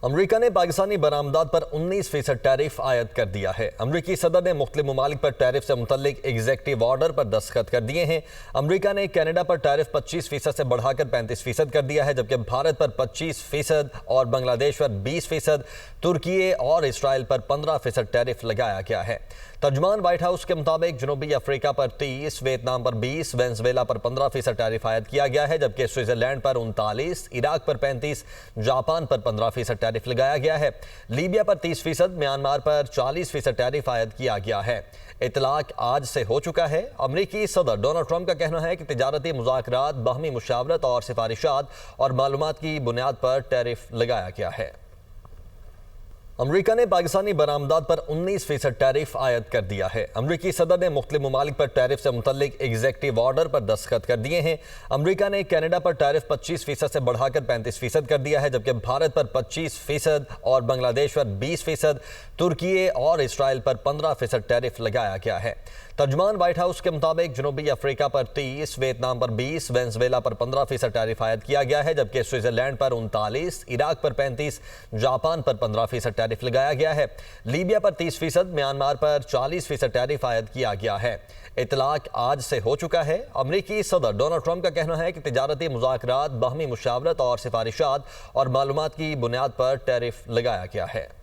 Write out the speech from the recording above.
अमरीका ने पाकिस्तानी बरामदात पर 19% टैरिफ आयद कर दिया है। अमरीकी सदर ने मुख्तलिफ ममालिक पर टैरिफ से मुतल्लिक एग्जेक्टिव ऑर्डर पर दस्तखत कर दिए हैं। अमरीका ने कनाडा पर टैरिफ 25% से बढ़ाकर 35% कर दिया है, जबकि भारत पर 25% और बांग्लादेश पर 20%, तुर्की और इसराइल पर 15% टैरिफ लगाया गया है। तर्जुमान व्हाइट हाउस के मुताबिक जनूबी अफ्रीका पर 30, वियतनाम पर 20, वेनेजुएला पर 15% टैरिफ आयद किया गया है, जबकि स्विट्जरलैंड पर 39, इराक पर 35, जापान पर 15% टैरिफ लगाया गया है। लीबिया पर 30%, म्यांमार पर 40% टैरिफ आयद किया गया है। इतलाक आज से हो चुका है। अमरीकी सदर डोनाल्ड ट्रंप का कहना है कि तिजारती मुज़ाकरात, बाहमी मुशावरत और सिफारिशात और मालूमात की बुनियाद पर टैरिफ लगाया गया है। अमरीका ने पाकिस्तानी बरामदात पर 19% टैरिफ आयद कर दिया है। अमरीकी सदर ने मुख्तलिफ ममालिक पर टैरिफ से मुतल्लिक एग्जेक्टिव ऑर्डर पर दस्तखत कर दिए हैं। अमरीका ने कनाडा पर टैरिफ 25% से बढ़ाकर 35% कर दिया है, जबकि भारत पर 25% और बांग्लादेश पर 20%, तुर्की और इसराइल पर 15% टैरिफ लगाया गया है। तर्जुमान व्हाइट हाउस के मुताबिक जनूबी अफ्रीका पर 30, वियतनाम पर 20, वेनेजुएला पर 15% टैरिफ आयद किया गया है, जबकि स्विट्जरलैंड पर 39, इराक पर 35, जापान पर 15% टैरिफ लगाया गया है। लीबिया पर 30%, म्यांमार पर 40% टैरिफ आयद किया गया है। इतलाक आज से हो चुका है। अमरीकी सदर डोनाल्ड ट्रंप का कहना है कि तिजारती मुज़ाकरात, बाहमी मुशावरत और सिफारिशात और मालूमात की बुनियाद पर टैरिफ लगाया गया है।